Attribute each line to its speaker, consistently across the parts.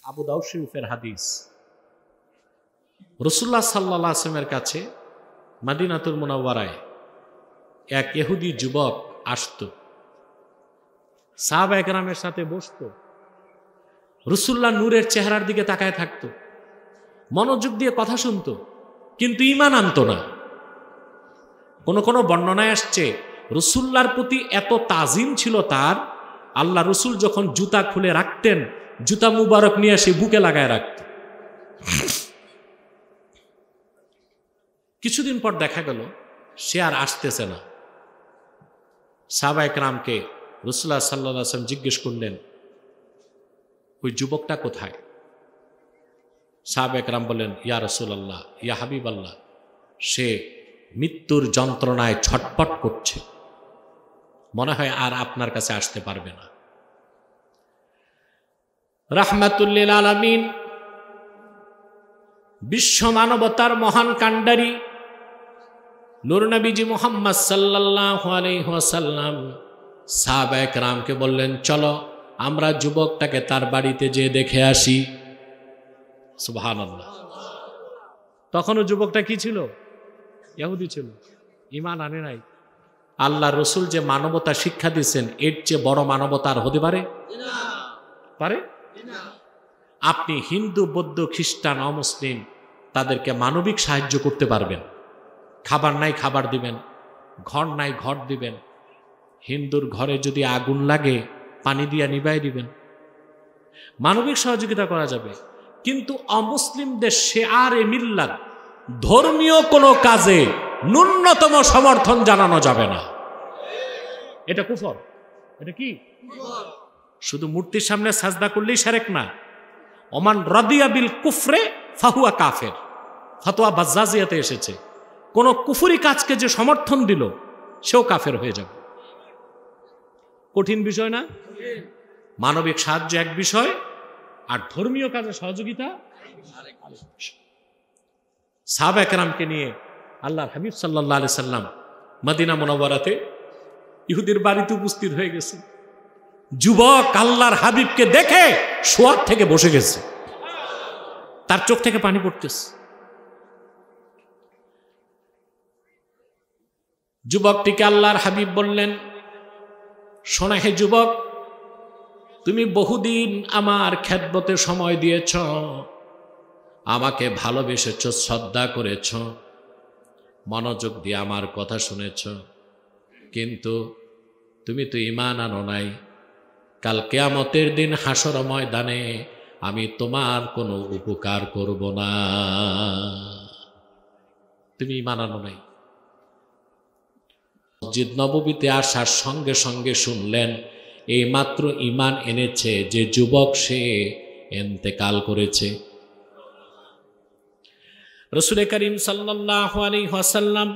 Speaker 1: আবু দাউদ শরীফের হাদিস। রাসূলুল্লাহ সাল্লাল্লাহু আলাইহি ওয়াসাল্লামের কাছে মদিনাতুল মুনাওয়ারায় এক ইহুদি যুবক আসতো, সাহাবায়ে কেরামের সাথে বসতো, রাসূলুল্লাহ নূরের চেহারার দিকে তাকায় থাকতো, মনোযোগ দিয়ে কথা শুনতো, কিন্তু ঈমান আনতো না। কোন কোন বর্ণনায় আসছে রাসূলুল্লাহর প্রতি এত তাজিম ছিল তার, আল্লাহ রসুল যখন জুতা খুলে রাখতেন, জুতা মুবারক নিয়ে সে বুকে লাগায় রাখত। কিছুদিন পর দেখা গেল সে আর আসতেছে না। সাহাবায়ে কেরামকে রাসূলুল্লাহ সাল্লাল্লাহু আলাইহি ওয়াসাল্লাম জিজ্ঞেস করলেন, ওই যুবকটা কোথায়? সাহাবায়ে কেরাম বললেন, ইয়া রাসূলুল্লাহ, ইয়া হাবিবাল্লাহ, সে মৃত্যুর যন্ত্রণায় ছটপট করছে, মনে হয় আর আপনার কাছে আসতে পারবে না। রাহমাতুল লিল আলামিন, বিশ্ব মানবতার মহান কাণ্ডারী নূর নবীজি মুহাম্মদ সাল্লাল্লাহু আলাইহি ওয়াসাল্লাম সাহাবায়ে কেরামকে বললেন, চলো আমরা যুবকটাকে তার বাড়িতে যেয়ে দেখে আসি। সুবহানাল্লাহ। তখনও যুবকটা কি ছিল? ইহুদি ছিল, ঈমান আনে নাই। আল্লাহ রসুল যে মানবতা শিক্ষা দিয়েছেন, এর চেয়ে বড় মানবতা আর হতে পারে? পারে? আপনি হিন্দু, বৌদ্ধ, খ্রিস্টান, অমুসলিম তাদেরকে মানবিক সাহায্য করতে পারবেন। খাবার নাই খাবার দিবেন, ঘর নাই ঘর দিবেন। হিন্দুর ঘরে যদি আগুন লাগে পানি দিয়া নিবাই দিবেন, মানবিক সহযোগিতা করা যাবে। কিন্তু অমুসলিমদের শিআরে মিল্লাত, ধর্মীয় কোনো কাজে ন্যূনতম সমর্থন জানানো যাবে না। এটা কুফর। এটা কি? শুধু মূর্তির সামনে সাজদা করলেই শিরক না। ওমান রাদিয়া বিল কুফরে ফাহুয়া কাফের, ফতোয়া বাজ্জাজিয়াতে এসেছে। কোন কুফরি কাজকে যে সমর্থন দিল সেও কাফের হয়ে যাবে। কঠিন বিষয় না? মানবিক সাহায্য এক বিষয়, আর ধর্মীয় কাজে সহযোগিতা আরেক বিষয়। সাহাবায়ে কেরামকে নিয়ে আল্লাহর হাবিব সাল্লাল্লাহু আলাইহি সাল্লাম মদিনা মুনাওয়ারাতে ইহুদির বাড়িতে উপস্থিত হয়ে গেছে। যুবক আল্লাহর হাবিবকে দেখে শোয়ার থেকে বসে গেছে, তার চোখ থেকে পানি পড়তেছে। যুবকটিকে আল্লাহর হাবিব বললেন, শোনা হে যুবক, তুমি বহুদিন আমার খেদমতে সময় দিয়েছ, আমাকে ভালোবেসেছ, শ্রদ্ধা করেছ, মনোযোগ দিয়ে আমার কথা শুনেছ, কিন্তু তুমি তো ঈমান আনো নাই। কাল কিয়ামতের দিন হাসর ময়দানে আমি তোমার কোনো উপকার করব না। তুমি ঈমান আনো নাই। মসজিদ নববীতে আসার সঙ্গে সঙ্গে শুনলেন এই মাত্র ঈমান এনেছে যে যুবক, সে ইন্তেকাল করেছে। রাসূল করিম সাল্লাল্লাহু আলাইহি ওয়াসাল্লাম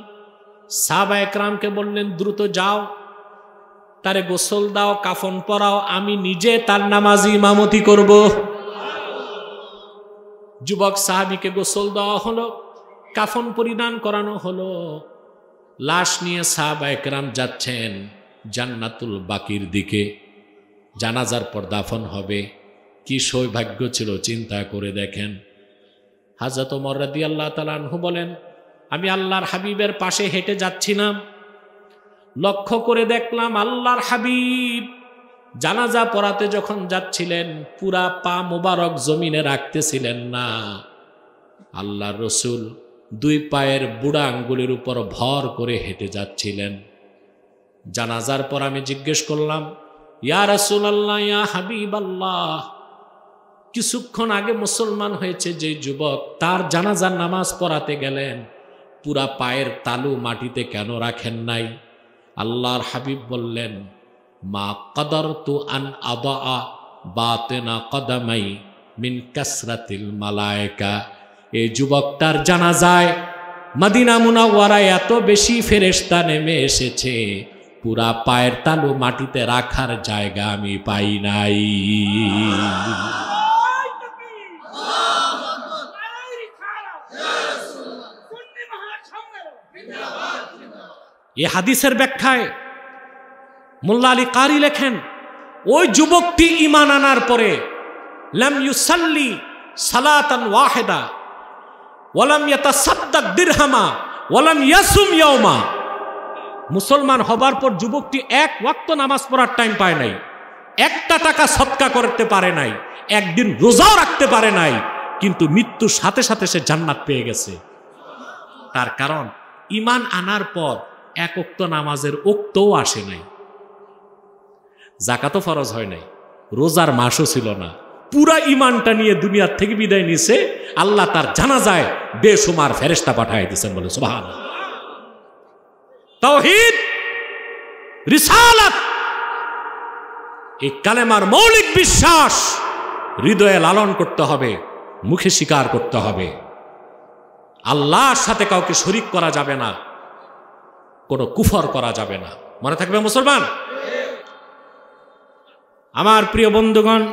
Speaker 1: সাহাবায়ে কেরামকে বললেন, দ্রুত যাও, তারে গোসল দাও, কাফন পরাও, আমি নিজে তার নামাজি ইমামতি করব। যুবক সাহাবীকে গোসল দেওয়া হলো, কাফন পরিধান করানো হলো। লাশ নিয়ে সাহাবায়ে কেরাম যাচ্ছেন জান্নাতুল বাকির দিকে। জানাজার পর দাফন হবে। কি সৌভাগ্য ছিল চিন্তা করে দেখেন। হযরত ওমর রাদিয়াল্লাহু তাআলা আনহু বলেন, আমি আল্লাহর হাবিবের পাশে হেঁটে যাচ্ছিলাম, লক্ষ্য করে দেখলাম আল্লাহর হাবিব জানাজা পড়াতে যখন যাচ্ছিলেন পুরা পা মোবারক জমিনে রাখতেছিলেন না। আল্লাহর রসুল দুই পায়ের বুড়া আঙ্গুলের উপর ভর করে হেঁটে যাচ্ছিলেন। জানাজার পর আমি জিজ্ঞেস করলাম, ইয়া রাসূলুল্লাহ, ইয়া হাবিবাল্লাহ, কিছুক্ষণ আগে মুসলমান হয়েছে যে যুবক, তার জানাজার নামাজ পড়াতে গেলেন, পুরা পায়ের তালু মাটিতে কেন রাখেন নাই? আল্লাহর হাবিব বললেন, মা কাদারতু আন আদা বাতিনা কদামাই মিন কাসরাতিল মালায়েকা। এই যুবকটার জানাজায় মদিনা মুনাওয়ারায় এত বেশি ফেরেশতা নেমে এসেছে, পুরা পায়ের তালু মাটিতে রাখার জায়গা আমি পাই নাই। এই হাদিসের ব্যাখ্যায় মোল্লা আলী কারি লেখেন, ওই যুবকটি ঈমান আনার পরে লাম ইউসাল্লি সালাতান ওয়াহিদা ওয়ালাম ইয়াতাসাদ্দাক দিরহামা ওয়ালাম ইয়াসুম ইয়াওমা। মুসলমান হবার পর যুবকটি এক ওয়াক্ত নামাজ পড়ার টাইম পায় নাই, একটা টাকা সদকা করতে পারে নাই, একদিন রোজাও রাখতে পারে নাই, কিন্তু মৃত্যুর সাথে সাথে সে জান্নাত পেয়ে গেছে। তার কারণ ঈমান আনার পর এক ওয়াক্ত নামাজের ওয়াক্তও আসে নাই, যাকাতও ফরজ হয় নাই, রোজার মাসও ছিল না, পুরা ঈমানটা নিয়ে দুনিয়ার থেকে বিদায় নিছে। আল্লাহ তার জানাজায় বেশুমার ফেরেশতা পাঠায় দিয়েছেন, বলে সুবহানাল্লাহ। তাওহীদ, রিসালাত, এই কালেমার মৌলিক বিশ্বাস হৃদয়ে লালন করতে হবে, মুখে স্বীকার করতে হবে। আল্লাহর সাথে কাউকে শরীক করা যাবে না, কোনো কুফর করা যাবে না। মনে থাকবে মুসলমান। আমার প্রিয় বন্ধুগণ,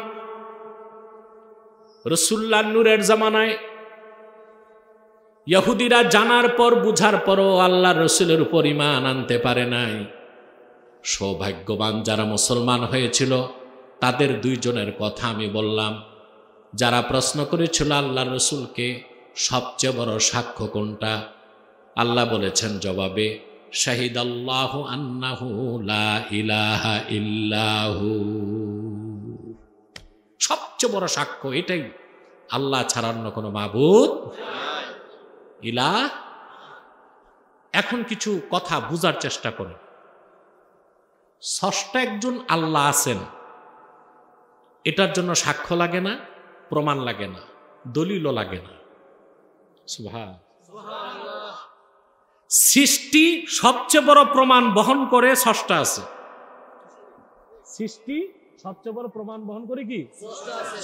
Speaker 1: রাসূলুল্লাহর নূরের জামানায় ইহুদিরা জানার পর বুঝার পরও আল্লাহর রাসূলের উপর ঈমান আনতে পারে নাই। সৌভাগ্যবান যারা মুসলমান হয়েছিল তাদের দুইজনের কথা আমি বললাম। যারা প্রশ্ন করেছিল আল্লাহর রাসূলকে সবচেয়ে বড় সাক্ষ্য কোনটা, আল্লাহ বলেছেন জবাবে, শাহিদাল্লাহু আন্নাহু লা ইলাহা ইল্লাহু। সবচেয়ে বড় সাক্ষ্য এটাই, আল্লাহ ছাড়া অন্য কোনো মাবুদ ইলাহ। এখন কিছু কথা বুঝার চেষ্টা করেন। স্রষ্টা একজন আল্লাহ আছেন, এটার জন্য সাক্ষ্য লাগে না, প্রমাণ লাগে না, দলিলও লাগে না। সুবহানাল্লাহ। সৃষ্টি সবচেয়ে বড় প্রমাণ বহন করে স্রষ্টা আছে। সৃষ্টি সবচেয়ে বড় প্রমাণ বহন করে কি?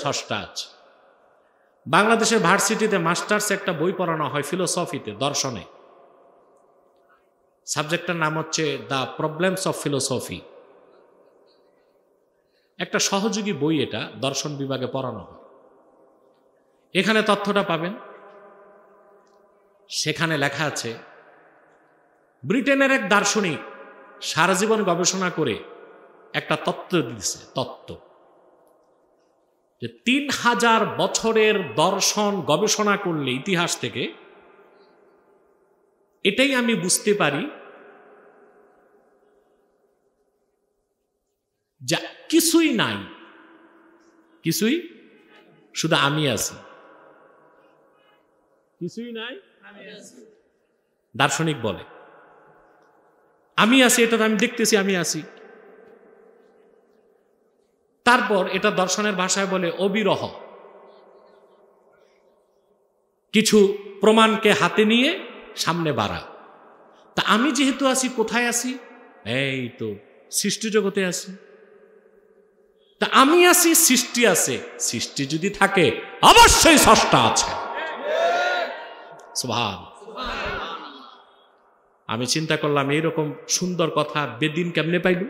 Speaker 1: স্রষ্টা আছে। বাংলাদেশের ভার্সিটিতে মাস্টার্স একটা বই পড়ানো হয় ফিলোসফিতে, দর্শনে। সাবজেক্টের নাম হচ্ছে দ্য প্রবলেমস অফ ফিলোসফি। একটা সহযোগী বই, এটা দর্শন বিভাগে পড়ানো হয়। এখানে তথ্যটা পাবেন। সেখানে লেখা আছে ব্রিটেনের এক দার্শনিক সারা জীবন গবেষণা করে একটা তত্ত্ব দিয়েছে, তত্ত্ব যে 3000 বছরের দর্শন গবেষণা করলে ইতিহাস থেকে এটাই আমি বুঝতে পারি যা কিছুই নাই, কিছুই, শুধু আমি আছি। কিছুই নাই, দার্শনিক বলে আমি আছি, এটা আমি দেখতেছি, আমি আছি। তারপর এটা দর্শনের ভাষায় বলে অবিরহ, কিছু প্রমাণকে হাতে নিয়ে সামনে বাড়া। তা আমি যেহেতু আছি, কোথায় আছি? এই তো সৃষ্টি জগতে আছি। তা আমি আছি, সৃষ্টি আছে। সৃষ্টি যদি থাকে অবশ্যই স্রষ্টা আছে। সুবহানাল্লাহ। আমি চিন্তা করলাম এইরকম সুন্দর কথা বেদিন কেমনে পাইল?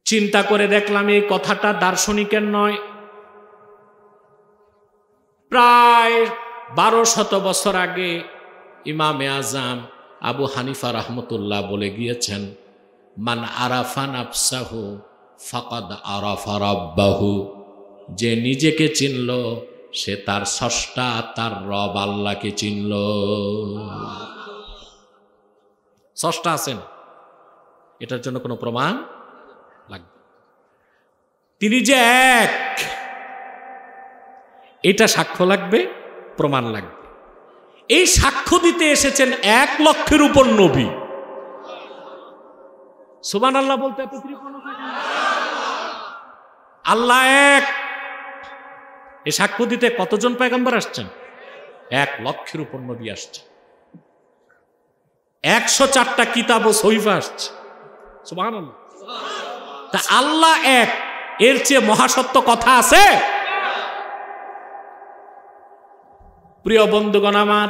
Speaker 1: চিন্তা করে দেখলাম এই কথাটা দার্শনিকের নয়, প্রায় 1200 বছর আগে ইমামে আজম আবু হানিফা রাহমাতুল্লাহ বলে গিয়েছেন, মান আরাফা নাফসাহু ফাকাদ আরাফা রাব্বাহু। যে নিজেকে চিনল সে তার স্রষ্টা, তার রব আল্লাহকে চিনল। স্রষ্টা আছেন, এটার জন্য কোনো প্রমাণ লাগবে। তিনি যে এক, এটা সাক্ষ্য লাগবে, প্রমাণ লাগবে। এই সাক্ষ্য দিতে এসেছেন 1 লক্ষের উপর নবী। সুবহানাল্লাহ বলতে এত কৃপণ থাকে না। আল্লাহ এক, এই সাক্ষ্য দিতে কতজন পয়গম্বর আসছেন? 1 লক্ষের উপর নবী আসছে। 104টা কিতাব ও সহিফা আসছে। সুবহানাল্লাহ। তা আল্লাহ এক, এর চেয়ে মহাসত্য কথা আছে? প্রিয় বন্ধুগণ আমার,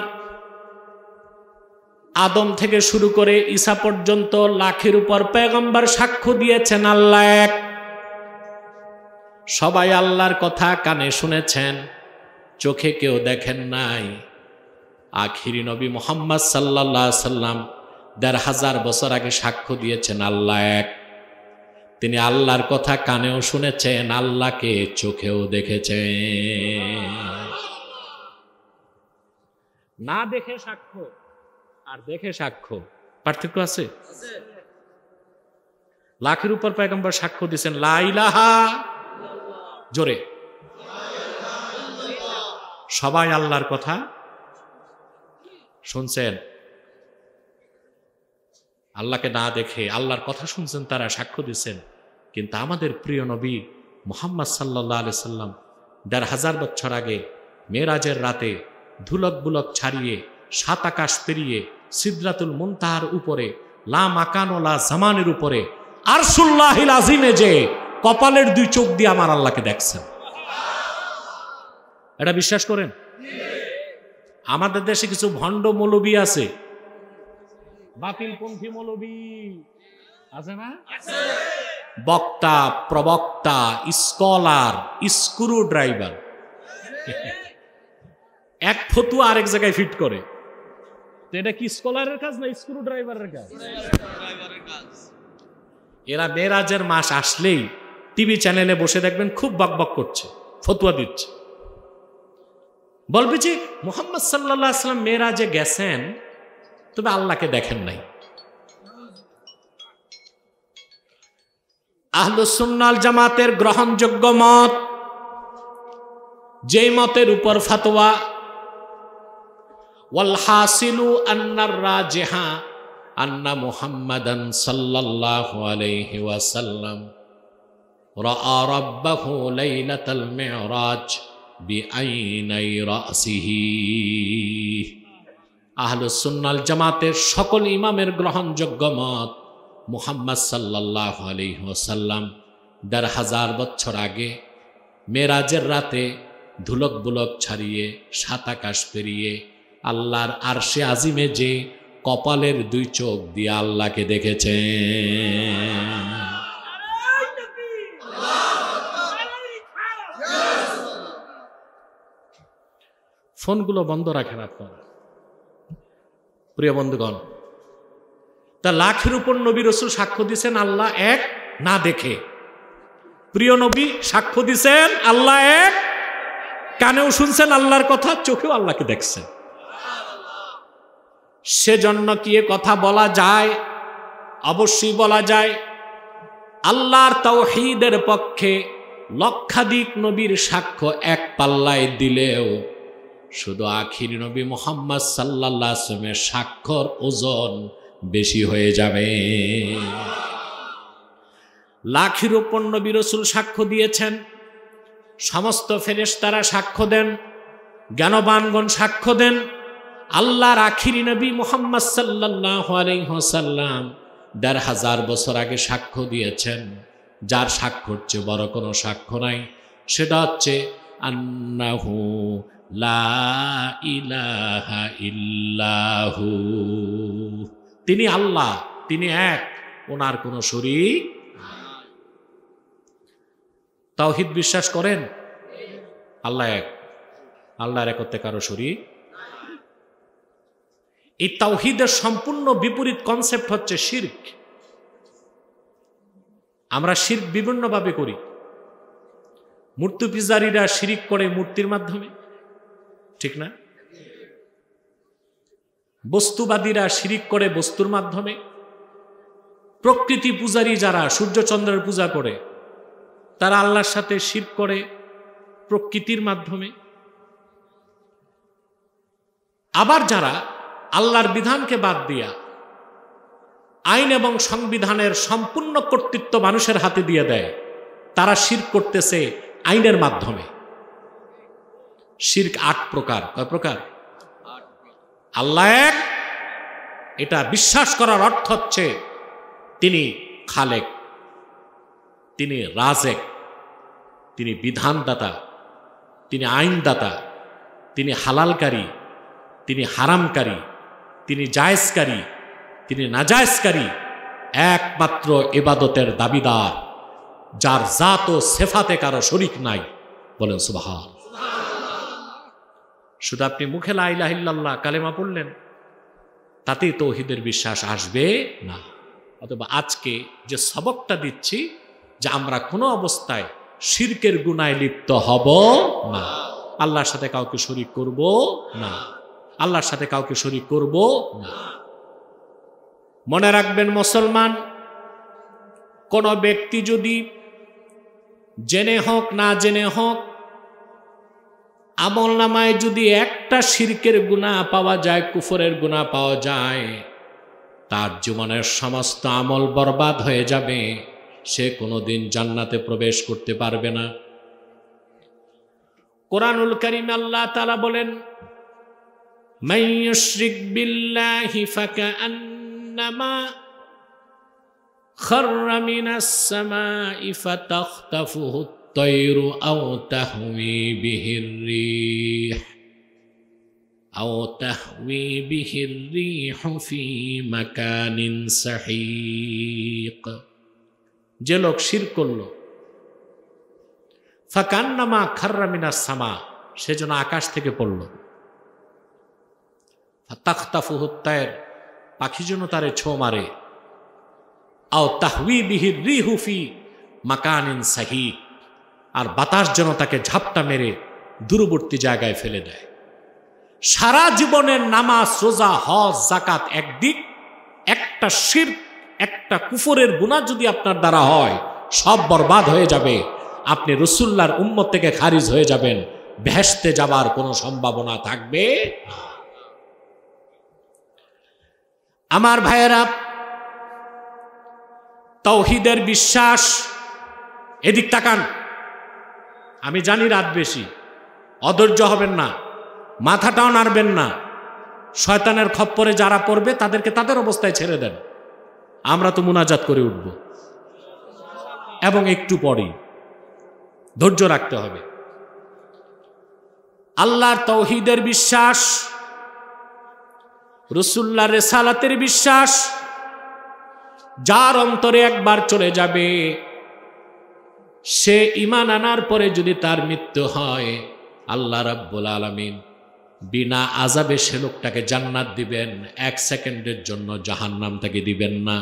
Speaker 1: আদম থেকে শুরু করে ঈসা পর্যন্ত লাখের উপর পয়গম্বর সাক্ষ্য দিয়েছেন আল্লাহ এক। সবাই আল্লাহর কথা কানে শুনেছেন, চোখে কেউ দেখেন নাই। আখিরি নবী মুহাম্মদ সাল্লাল্লাহু আলাইহি সাল্লাম 1500 বছর আগে সাক্ষ্য দিয়েছেন আল্লাহ এক। তিনি আল্লাহর কথা কানেও শুনেছেন, আল্লাহকে চোখেও দেখেছেন। না দেখে সাক্ষ্য আর দেখে সাক্ষ্য পার্থক্য আছে। লাখের উপর পয়গম্বর সাক্ষ্য দিয়েছেন লা ইলাহা, জোরে, সবাই আল্লাহর কথা শুনছেন, আল্লাহকে না দেখে আল্লাহর কথা শুনছেন, তারা সাক্ষ্য দিচ্ছেন। কিন্তু আমাদের প্রিয় নবী মুহাম্মদ সাল্লাল্লাহু আলাইহি সাল্লাম ১৫০০ বছর আগে মেরাজের রাতে ধুলক বুলক ছাড়িয়ে ৭ আকাশ পেরিয়ে সিদরাতুল মুনতাহার উপরে লা মাকান ও লা জামানের উপরে আরশুল্লাহিল আজিমে যে কপালের ২ চোখ দিয়ে আমার আল্লাহকে দেখছেন। এটা বিশ্বাস করেন? আমাদের দেশে কিছু ভণ্ড মৌলবী আছে, বাতিলপন্থী মৌলবী আছে না? বক্তা, প্রবক্তা, স্কলার, স্ক্রু ড্রাইভার, এক ফতুয়া আরেক জায়গায় ফিট করে। তো এটা কি স্কলারের কাজ না স্ক্রু ড্রাইভারের কাজ? এরা মেরাজের মাস আসলেই টিভি চ্যানেলে বসে দেখবেন খুব বকবক করছে, ফতুয়া দিচ্ছে, বলবে যে মুহাম্মদ সাল্লাল্লাহু আলাইহি ওয়াসাল্লাম মেরাজে গেছেন, তবে আল্লাহকে দেখেন নাই। আহলুস সুন্নাহ ওয়াল জামাতের গ্রহণযোগ্য মত, যেই মতের উপর ফতোয়া ওয়াল হাসিলু আন্নার রাজিহা আন্না মুহাম্মাদান সাল্লাল্লাহু আলাইহি ওয়াসাল্লাম রাআ রাব্বাহু লাইলাতাল মিরাজ বিআইনাই রাসিহি। আহলুস সুন্নাহ ওয়াল জামাতের সকল ইমামের গ্রহণযোগ্য মত, মুহাম্মদ সাল্লাল্লাহু আলাইহি ওয়াসাল্লাম ১৫০০ বছর আগে মেরাজের রাতে ধুলক বুলক ছাড়িয়ে ৭ আকাশ পেরিয়ে আল্লাহর আরশে আজিমে যে কপালের ২ চোখ দিয়ে আল্লাহকে দেখেছেন। ফোনগুলো বন্ধ রাখেন আপনারা প্রিয় বন্ধুগণ। তা লাখের উপর নবী রাসূল সাক্ষ্য দিয়েছেন আল্লাহ এক, না দেখে। প্রিয় নবী সাক্ষ্য দিয়েছেন আল্লাহ এক, কানেও শুনছেন আল্লাহর কথা, চোখেও আল্লাহকে দেখছেন। সেজন্য কি এ কথা বলা যায়? অবশ্যই বলা যায়। আল্লাহর তাওহীদের পক্ষে লক্ষাধিক নবীর সাক্ষ্য এক পাল্লায় দিলেও শুধু আখির নবী মুহাম্মদ সাল্লাল্লাহু আলাইহি ওয়াসাল্লামের সাক্ষ্যর ওজন বেশি হয়ে যাবে। লাখের উপর নবী রাসূল সাক্ষ্য দিয়েছেন, সমস্ত ফেরেশতারা সাক্ষ্য দেন, জ্ঞানবানগণ সাক্ষ্য দেন। আল্লাহর আখিরি নবী মুহাম্মদ সাল্লাল্লাহু আলাইহি ওয়াসাল্লাম ১৫০০ বছর আগে সাক্ষ্য দিয়েছেন, যার সাক্ষ্যর চেয়ে বড় কোনো সাক্ষ্য নাই। সেটা হচ্ছে আন্নাহু লা ইলাহা ইল্লাহু, তিনি আল্লাহ, তিনি এক, ওনার কোনো শরীক। তাওহীদ বিশ্বাস করেন? আল্লাহ এক, আল্লাহর একত্বে কারো শরীক। এই তাওহীদের সম্পূর্ণ বিপরীত কনসেপ্ট হচ্ছে শিরক। আমরা শিরক বিভিন্নভাবে করি। মূর্তি পূজারীরা শিরক করে মূর্তির মাধ্যমে, ঠিক না? বস্তুবাদীরা শিরক করে বস্তুর মাধ্যমে। প্রকৃতি পূজারী যারা সূর্যচন্দ্রের পূজা করে, তারা আল্লাহর সাথে শিরক করে প্রকৃতির মাধ্যমে। আবার যারা আল্লাহর বিধানকে বাদ দিয়া আইন এবং সংবিধানের সম্পূর্ণ কর্তৃত্ব মানুষের হাতে দিয়ে দেয়, তারা শিরক করতেছে আইনের মাধ্যমে। শিরক ৮ প্রকার। কয় প্রকার? আল্লাহ এক, এটা বিশ্বাস করার অর্থ হচ্ছে তিনি খালেক, তিনি রাজেক, তিনি বিধানদাতা, তিনি আইনদাতা, তিনি হালালকারী, তিনি হারামকারী, তিনি জায়েজকারী, তিনি নাজায়েজকারী, একমাত্র ইবাদতের দাবিদার, যার জাত ও সিফাতে কারো শরীক নাই। বলেন সুবহান। শুধু আপনি মুখে লা ইলাহা ইল্লাল্লাহ কালেমা পড়লেন, তাতেই তাওহীদের বিশ্বাস আসবে না। অথবা আজকে যে সবকটা দিচ্ছি, যে আমরা কোনো অবস্থায় শিরকের গুনায় লিপ্ত হব না, আল্লাহর সাথে কাউকে শরীক করব না, আল্লাহর সাথে কাউকে শরীক করব না। মনে রাখবেন মুসলমান, কোন ব্যক্তি যদি জেনে হোক না জেনে হোক আমল নামায় যদি একটা শিরকের গুনাহ পাওয়া যায়, কুফরের গুনাহ পাওয়া যায়, তার জীবনের সমস্ত আমল বরবাদ হয়ে যাবে, সে কোনোদিন জান্নাতে প্রবেশ করতে পারবে না। কোরআনুল কারীমে আল্লাহ তাআলা বলেন, মান ইউশরিক বিল্লাহি ফাকান্নামা খাররা মিনাস সামাই ফাতাখতাফুহু আত-তায়রু আও তাহওয়ি বিহির রিহ ফি মাকানিন সাহিক। যে লোক শিরক করল, ফাকান্নামা খাররা মিনাস সামা, সেজন্য আকাশ থেকে পড়ল, ফাতাখতাফুহু আত-তায়র, পাখি যেন তারে ছো মারে, আও তাহওয়ি বিহির রিহ ফি মাকানিন সাহিক, আর বাতাস যেন তাকে ঝাপটা মেরে দূরবর্তী জায়গায় ফেলে দেয়। সারা জীবনের নামাজ, রোজা, হজ, যাকাত একদিক, একটা শিরক, একটা কুফরের গুনাহ যদি আপনার দ্বারা হয়, সব বরবাদ হয়ে যাবে, আপনি রাসূলুল্লাহর উম্মত থেকে খারিজ হয়ে যাবেন, বেহেশতে যাবার কোনো সম্ভাবনা থাকবে না। আমার ভাইয়েরা, তাওহীদের বিশ্বাস, এদিক তাকান। আমি জানি রাত বেশি, অধৈর্য হবেন না, মাথাটাও নাড়বেন না। শয়তানের খপ্পরে যারা পড়বে তাদেরকে তাদের অবস্থায় ছেড়ে দেন। আমরা তো মুনাজাত করে উঠব, এবং একটু পরেই ধৈর্য রাখতে হবে। আল্লাহর তাওহীদের বিশ্বাস, রাসূলুল্লাহর রিসালাতের বিশ্বাস, যার অন্তরে একবার চলে যাবে, সে ঈমান আনার পরে যদি তার মৃত্যু হয়, আল্লাহ রাব্বুল আলামিন বিনা আযাবে সে লোকটাকে জান্নাত দিবেন, এক সেকেন্ডের জন্য জাহান্নাম তাকে দিবেন না।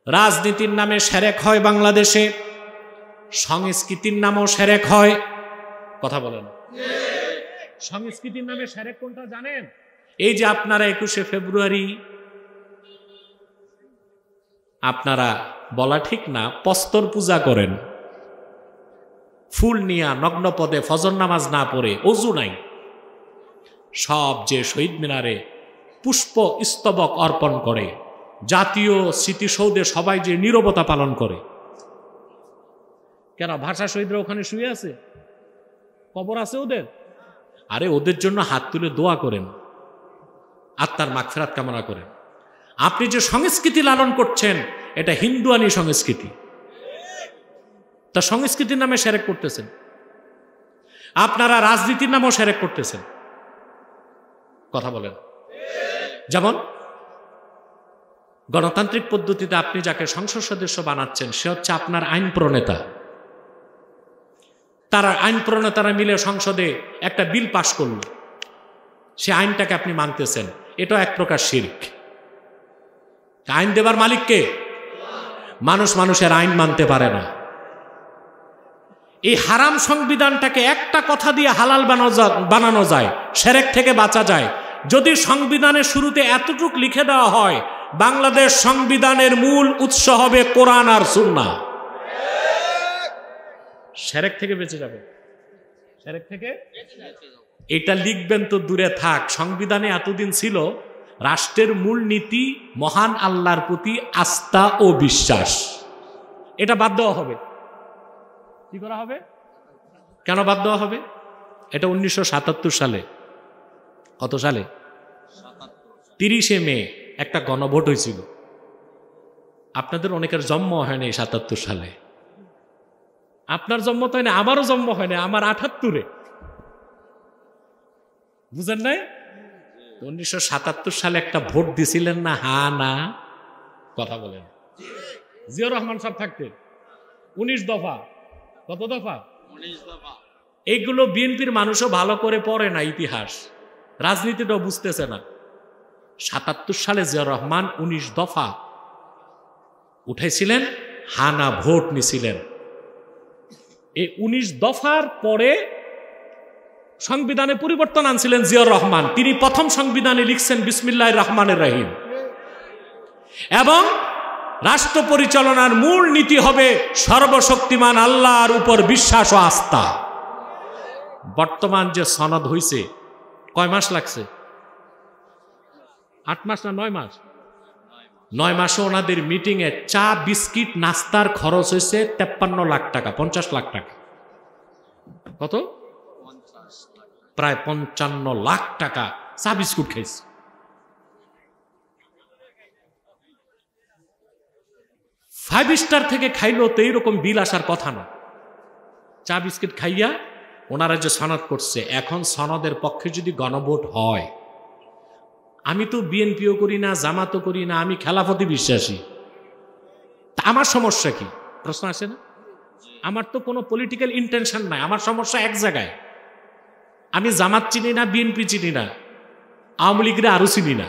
Speaker 1: রাজনীতির নামে সেরেক হয় বাংলাদেশে, সংস্কৃতির নামেও সেরেক হয়। কথা বলেন, সংস্কৃতির নামে সেরেক কোনটা জানেন? এই যে আপনারা 21শে ফেব্রুয়ারি, আপনারা বলা ঠিক না, প্রস্তর পূজা করেন, ফুল নিয়া নগ্ন পদে ফজর নামাজ না পড়ে, ওযু নাই, সব যে শহীদ মিনারে পুষ্প স্তবক অর্পণ করে, জাতীয় স্মৃতিসৌধে সবাই যে নীরবতা পালন করে, কেন? ভাষা শহীদরা ওখানে শুয়ে আছে, কবর আছে ওদের? আরে ওদের জন্য হাত তুলে দোয়া করেন, আত্মার মাগফিরাত কামনা করেন। আপনি যে সংস্কৃতি লালন করছেন, এটা হিন্দুয়ানি সংস্কৃতি, তা সংস্কৃতির নামে সেরেক করতেছেন। আপনারা রাজনীতির নামেও সেরেক করতেছেন। কথা বলেন। যেমন গণতান্ত্রিক পদ্ধতিতে আপনি যাকে সংসদ সদস্য বানাচ্ছেন, সে হচ্ছে আপনার আইন প্রণেতা। তারা আইন প্রণেতারা মিলে সংসদে একটা বিল পাশ করল, সে আইনটাকে আপনি মানতেছেন, এটাও এক প্রকার শিরক। আইন দেবার মালিককে? মানুষ মানুষের আইন মানতে পারে না। এই হারাম সংবিধানটাকে একটা কথা দিয়ে হালাল বানানো যায়, শিরক থেকে বাঁচা যায়, যদি সংবিধানের শুরুতে এতটুক লিখে দেওয়া হয়, বাংলাদেশ সংবিধানের মূল উৎস হবে কোরআন আর সুন্নাহ। শিরক থেকে বেঁচে যাবে, শিরক থেকে এটা লিখবেন তো দূরে থাক। সংবিধানে এতদিন ছিল রাষ্ট্রের মূল নীতি মহান আল্লাহর প্রতি আস্থা ও বিশ্বাস, এটা বাদ দেওয়া হবে। কি করা হবে? কেন বাদ দেওয়া হবে? এটা 1977 সালে, কত সালে? 30শে মে একটা গণভোট হয়েছিল। আপনাদের অনেকের জন্ম হয়নি 77 সালে, আপনার জন্ম তো হয়নি, আমারও জন্ম হয়নি, আমার 78-এ, বুঝেন নাই? 1977 সালে একটা ভোট দিছিলেন না? হা না? কথা বলেন। জিয়াউর রহমান সাহেব থাকতে 19 দফা, কত দফা? 19 দফা। এইগুলো বিএনপির মানুষও ভালো করে পড়ে না, ইতিহাস রাজনীতিটাও বুঝতেছে না। 77 সালে জিয়াউর রহমান 19 দফা, উঠাইছিলেন, হানা ভোট নিছিলেন। এই 19 দফার পরে সংবিধানে পরিবর্তন আনছিলেন জিয়াউর রহমান। তিনি প্রথম সংবিধানে লিখছেন বিসমিল্লাহির রহমানির রহিম, এবং রাষ্ট্র পরিচালনার মূল নীতি হবে সর্বশক্তিমান আল্লাহর উপর বিশ্বাস ও আস্থা। বর্তমান যে সনদ হইছে, কয় মাস লাগছে? 8 মাস না 9 মাস? 9 মাসে ওনাদের মিটিংয়ে চা বিস্কিট নাস্তার খরচ হয়েছে 53 লাখ টাকা, 50 লাখ টাকা। কত? প্রায় 55 লাখ টাকা চা বিস্কুট খাইছে। ফাইভ স্টার থেকে খাইলেও তো এইরকম বিল আসার কথা না। চা বিস্কিট খাইয়া ওনারা যে সনদ করছে, এখন সনদের পক্ষে যদি গণভোট হয়, আমি তো বিএনপিও করি না, জামাতও করি না, আমি খেলাফতে বিশ্বাসী, তা আমার সমস্যা কি? প্রশ্ন আসে না? আমার তো কোনো পলিটিক্যাল ইন্টেনশন নাই, আমার সমস্যা এক জায়গায়। আমি জামাত চিনি না, বিএনপি চিনি না, আওয়ামী লীগের আরো চিনি না।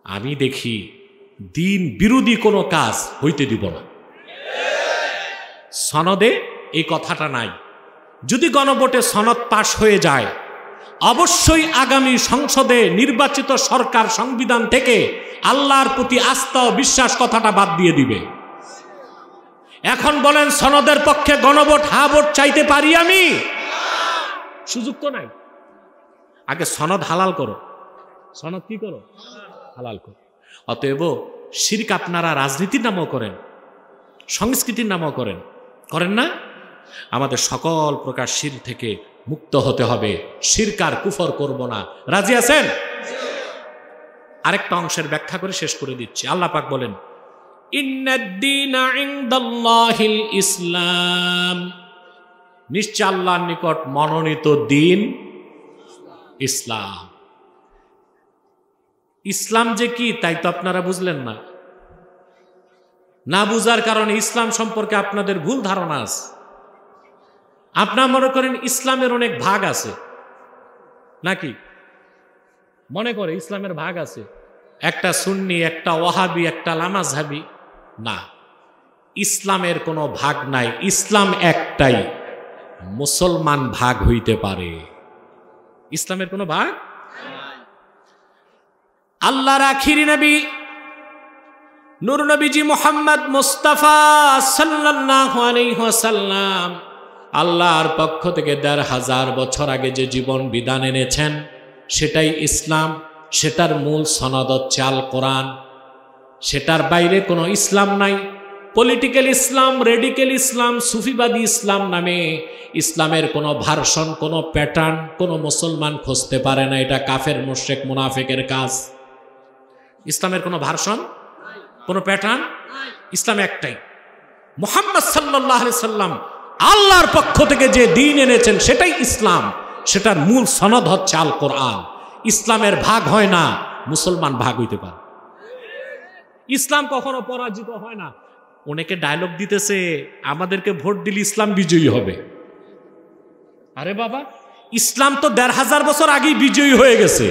Speaker 1: আমি দেখি দিন বিরোধী কোনো কাজ হইতে দিব না। সনদে এই কথাটা নাই। যদি গণভোটে সনদ পাশ হয়ে যায়, অবশ্যই আগামী সংসদে নির্বাচিত সরকার সংবিধান থেকে আল্লাহর প্রতি আস্থা ও বিশ্বাস কথাটা বাদ দিয়ে দিবে। এখন বলেন, সনদের পক্ষে গণভোট হা ভোট চাইতে পারি আমি? সুযোগ তো নাই। আগে সনদ হালাল করো। সনদ কি করো? হালাল করো। অতএব শিরক আপনারা রাজনীতির নামও করেন, সংস্কৃতির নামও করেন, করেন না? আমাদের সকল প্রকার শিরক থেকে মুক্ত হতে হবে। শিরক আর কুফর করব না। রাজি আছেন? আরেকটা অংশের ব্যাখ্যা করে শেষ করে দিচ্ছি। আল্লাহ পাক বলেন, ইন্নাদ-দীনা ইনদাল্লাহিল ইসলাম, নিশ্চয় আল্লাহর নিকট মনোনীত দিন ইসলাম। ইসলাম যে কি তাই তো আপনারা বুঝলেন না। না বুঝার কারণে ইসলাম সম্পর্কে আপনাদের ভুল ধারণা আছে। আপনারা মনে করেন ইসলামের অনেক ভাগ আছে, নাকি মনে করে ইসলামের ভাগ আছে, একটা সুন্নি, একটা ওয়াহাবি, একটা লামাযহাবি। না, ইসলামের কোনো ভাগ নাই। ইসলাম একটাই, মুসলমান ভাগ হইতে পারে, ইসলামের কোনো ভাগ। আল্লাহর আখিরি নবী নূর নবীজি মুহাম্মদ মুস্তাফা সাল্লাল্লাহু আলাইহি ওয়াসাল্লাম আল্লাহর পক্ষ থেকে ১৫০০ বছর আগে যে জীবন বিধান এনেছেন, সেটাই ইসলাম। সেটার মূল সনদ হচ্ছে আল কোরআন। সেটার বাইরে কোনো ইসলাম নাই। পলিটিক্যাল ইসলাম, রেডিক্যাল ইসলাম, সুফিবাদী ইসলাম নামে ইসলামের কোনো ভার্সন, কোনো প্যাটার্ন কোনো মুসলমান খুঁজতে পারে না। এটা কাফের, মুশরিক, মুনাফিকের কাজ। ইসলামের কোনো ভার্সন, কোনো প্যাটার্ন, ইসলাম একটাই। মুহাম্মদ সাল্লাল্লাহু আলাইহি সাল্লাম আল্লাহর পক্ষ থেকে যে দ্বীন এনেছেন সেটাই ইসলাম। সেটার মূল সনদ হচ্ছে আল কোরআন। ইসলামের ভাগ হয় না, মুসলমান ভাগ হইতে পারে। ইসলাম কখনো পরাজিত হয় না। অনেকে ডায়লগ দিতেছে, আমাদেরকে ভোট দিলে ইসলাম বিজয়ী হবে। আরে বাবা, ইসলাম তো ১৫০০ বছর আগেই বিজয়ী হয়ে গেছে।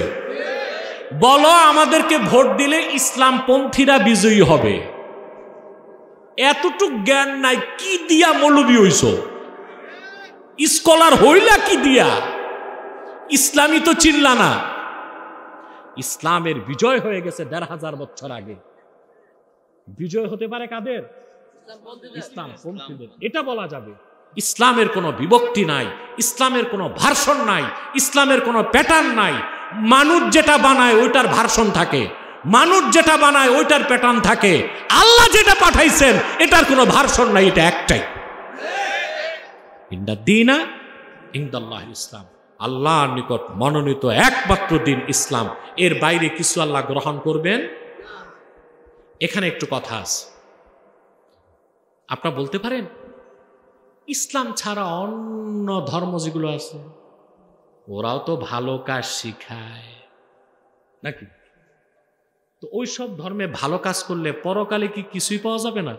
Speaker 1: বলো আমাদেরকে ভোট দিলে ইসলাম পন্থীরা বিজয়ী হবে। এতটুক জ্ঞান নাই। কি দিয়া মৌলবী হইছ? স্কলার হইলা কি দিয়া? ইসলামই তো চিনলা না। ইসলামের বিজয় হয়ে গেছে ১৫০০ বছর আগে। বিজয় হতে পারে কাদের? ইসলাম পন্থীদের। এটা বলা যাবে। ইসলামের কোনো বিভক্তি নাই, ইসলামের কোনো ভার্সন নাই, ইসলামের কোনো প্যাটার্ন নাই। মানুষ যেটা বানায় ওইটার ভার্সন থাকে, মানুষ যেটা বানায় ওইটার প্যাটার্ন থাকে। আল্লাহ যেটা পাঠাইছেন এটার কোনো ভার্সন নাই, এটা একটাই। ইন্নাদ-দীনা ইনদাল্লাহিল ইসলাম, আল্লাহর নিকট মনোনীত একমাত্র দিন ইসলাম। এর বাইরে কিছু আল্লাহ গ্রহণ করবেন? এখানে একটু কথা আছে। আপনারা বলতে পারেন, ইসলাম ছাড়া অন্য ধর্ম যেগুলো আছে ওরাও তো ভালো কাজ শিখায়, নাকি? তো ওই সব ধর্মে ভালো কাজ করলে পরকালে কি কিছুই পাওয়া যাবে না?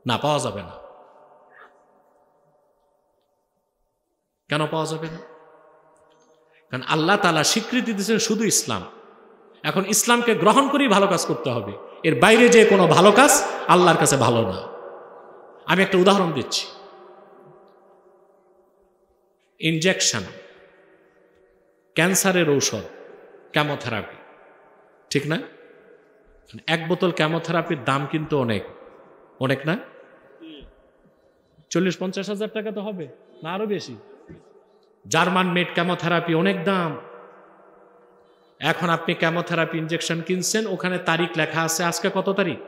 Speaker 1: না, পাওয়া যাবে না। কেন পাওয়া যাবে না? কারণ আল্লাহ তাআলা স্বীকৃতি দিয়েছেন শুধু ইসলাম। এখন ইসলামকে গ্রহণ করেই ভালো কাজ করতে হবে। এর বাইরে যে কোনো ভালো কাজ আল্লাহর কাছে ভালো না। আমি একটা উদাহরণ দিচ্ছি। ইনজেকশন, ক্যান্সারের ঔষধ, কেমোথেরাপি, ঠিক না? এক বোতল কেমোথেরাপির দাম কিন্তু অনেক, অনেক না? 40-50 হাজার টাকা তো হবে না, আরো বেশি। জার্মান মেড কেমোথেরাপি অনেক দাম। এখন আপনি কেমোথেরাপি ইনজেকশন কিনছেন, ওখানে তারিখ লেখা আছে, আজকে কত তারিখ?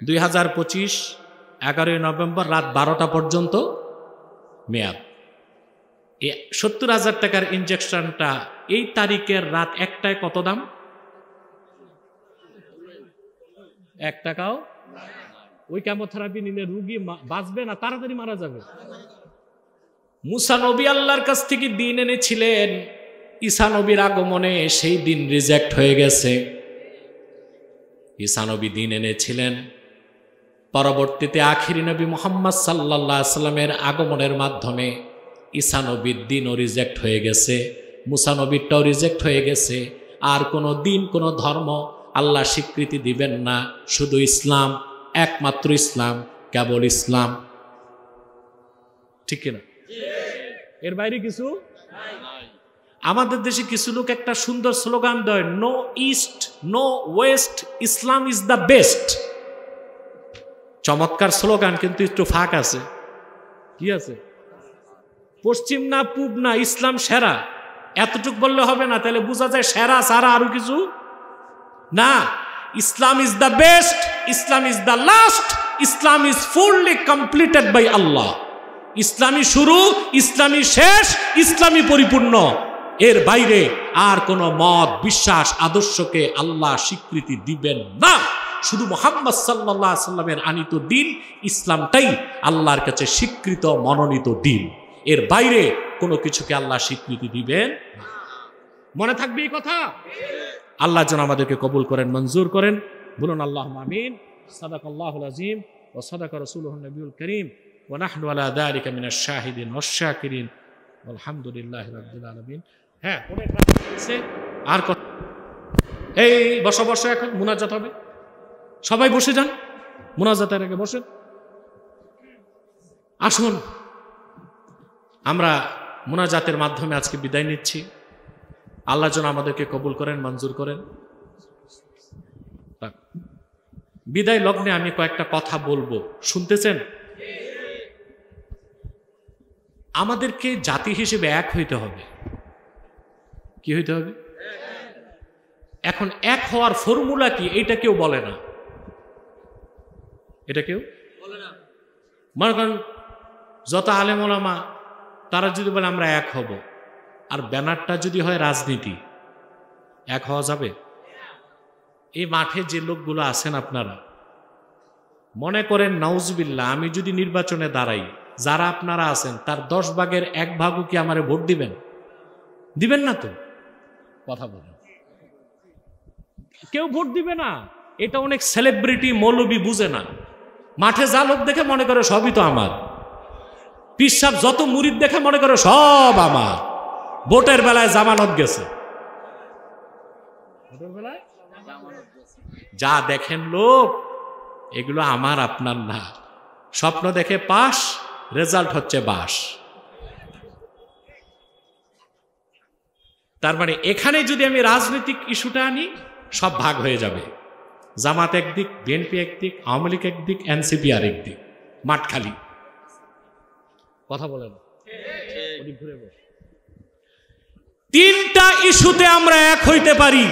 Speaker 1: 2025 11 নভেম্বর রাত 12টা পর্যন্ত মেয়াদ। 70,000 টাকার ইনজেকশনটা এই তারিখের রাত 1টায় কত দাম? 1 টাকাও। ওই কেমোথেরাপি নিলে রুগী বাঁচবে না, তাড়াতাড়ি মারা যাবে। মুসা নবী আল্লাহর কাছ থেকে দিন এনেছিলেন, ঈসা নবীর আগমনে সেই দিন রিজেক্ট হয়ে গেছে। ঈসা নবী দিন এনেছিলেন, পরবর্তীতে আখিরি নবী মুহাম্মদ সাল্লাল্লাহু আলাইহি সাল্লামের আগমনের মাধ্যমে ঈসা নবীর দিনও রিজেক্ট হয়ে গেছে, মুসা নবীরটাও রিজেক্ট হয়ে গেছে। আর কোনো দিন, কোনো ধর্ম আল্লাহ স্বীকৃতি দিবেন না, শুধু ইসলাম, একমাত্র ইসলাম, কেবল ইসলাম, ঠিক কিনা? এর বাইরে কিছু। আমাদের দেশে কিছু লোক একটা সুন্দর স্লোগান দেয়, no east no west, Islam is the best. চমৎকার স্লোগান, কিন্তু একটু ফাঁক আছে। কি আছে? পশ্চিম না পূব না, ইসলাম সেরা, এতটুক বললে হবে না, তাহলে বোঝা যায় সেরা সারা আরো কিছু না। Islam is the best, Islam is the last, Islam is fully completed by Allah. ইসলামী শুরু, ইসলামী শেষ, ইসলামী পরিপূর্ণ। এর বাইরে আর কোন মত, বিশ্বাস, আদর্শকে আল্লাহ স্বীকৃতি দিবেন না। শুধু মুহাম্মদ সাল্লাল্লাহু আলাইহি সাল্লামের আনিত দিন ইসলামটাই আল্লাহর কাছে স্বীকৃত, মনোনীত দিন। এর বাইরে কোনো কিছুকে আল্লাহ স্বীকৃতি দিবেন না। মনে থাকবে এই কথা। আল্লাহ যেন আমাদেরকে কবুল করেন, মঞ্জুর করেন। বলুন আল্লাহুম্মা আমিন। সাদাকাল্লাহুল আযীম ওয়া সাদাকা রাসূলুহুন নবিয়ুল কারীম ওয়া নাহনু আলা যালিকা মিনাশ শাহিদিন ওয়াশ শাকিরিন আলহামদুলিল্লাহি রাব্বিল আলামিন। হ্যাঁ, অনেক রাত হয়েছে, আর কথা। এই বসো বসো, এখন মুনাজাত হবে, সবাই বসে যান, মুনাজাতের আগে বসেন। আসুন আমরা মুনাজাতের মাধ্যমে আজকে বিদায় নিচ্ছি। আল্লাহ যেন আমাদেরকে কবুল করেন, মঞ্জুর করেন। বিদায় লগ্নে আমি কয়েকটা কথা বলবো, শুনতেছেন? আমাদেরকে জাতি হিসেবে এক হইতে হবে। কি হইতে হবে? এখন এক হওয়ার ফর্মুলা কি, এটা কেউ বলে না। এটা কেউ বলে না। মনে করেন যত আলেম ওলামা তারা যদি বলে আমরা এক হব, আর ব্যানারটা যদি হয় রাজনীতি, এক হওয়া যাবে? এই মাঠে যে লোকগুলো আছেন আপনারা মনে করেন নাউজুবিল্লাহ, আমি যদি নির্বাচনে দাঁড়াই, যারা আপনারা আছেন তার 10 ভাগের 1 ভাগও কি আমারে ভোট দিবেন? দিবেন না তো? কথা বলেন। কেউ ভোট দিবে না। এটা অনেক সেলিব্রিটি মৌলবি বুঝে না। মাঠে যা লোক দেখে মনে করে সবই তো আমার। পীর সাহেব যত মুরিদ দেখে মনে করে সব আমার। ভোটের বেলায় জামানত গেছে। যা দেখেন লোক, এগুলো আমার আপনার না। স্বপ্ন দেখে পাস, রেজাল্ট হচ্ছে বাস। তার মানে এখানে যদি আমি রাজনৈতিক ইস্যুটা আনি, সব ভাগ হয়ে যাবে। জামাত একদিক, বিএনপি একদিক, আওয়ামী লীগ একদিক, এনসিপি আর একদিক, মাঠ খালি। কথা বলেন। তিনটা ইস্যুতে আমরা এক হইতে পারি,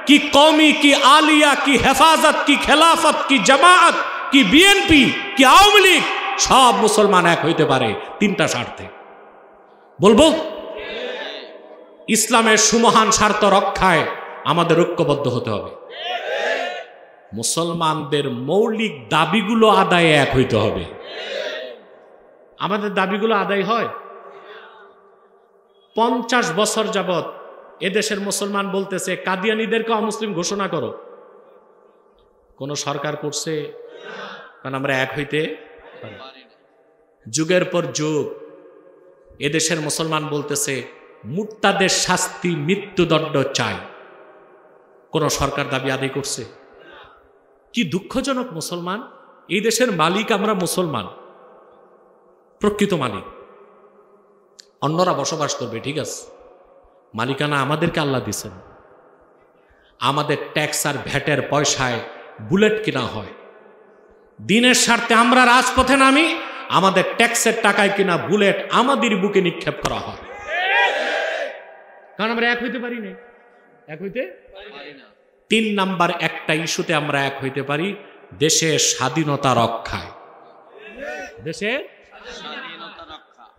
Speaker 1: কি কওমি, কি আলিয়া, কি হেফাজত, কি খেলাফত, কি জামাত, কি বিএনপি, কি আওয়ামী লীগ, সব মুসলমান এক হইতে পারে তিনটা স্বার্থে। বলবো ইসলামের সুমহান স্বার্থ রক্ষায় আমাদের ঐক্যবদ্ধ হতে হবে। মুসলমানদের মৌলিক দাবিগুলো আদায়ে এক হইতে হবে। আমাদের দাবিগুলো আদায় হয়? 50 বছর যাবত এদেশের মুসলমান বলতেছে কাদিয়ানীদেরকে অমুসলিম ঘোষণা করো। কোন সরকার করছে? কারণ আমরা এক হইতে পারি। যুগের পর যুগ এদেশের মুসলমান বলতেছে মুর্তাদের শাস্তি, মৃত্যুদণ্ড চাই। কোন সরকার দাবি আদায় করছে? কি দুঃখজনক মুসলমান, এই দেশের মালিক আমরা মুসলমান, প্রকৃত মালিক। অন্যরা বসবাস করবে, ঠিক আছে, মালিকানা আমাদেরকে আল্লাহ দিছেন। আমাদের ট্যাক্স আর ভ্যাটের পয়সায় বুলেট কিনা হয়। দিনের স্বার্থে আমরা রাজপথে নামি, আমাদের ট্যাক্সের টাকায় কিনা বুলেট আমাদের বুকে নিক্ষেপ করা হয়। কারণ আমরা এক হইতে পারি না, এক হইতে পারি না। 3 নাম্বার একটা ইস্যুতে আমরা এক হইতে পারি, দেশের স্বাধীনতা রক্ষায়। দেশের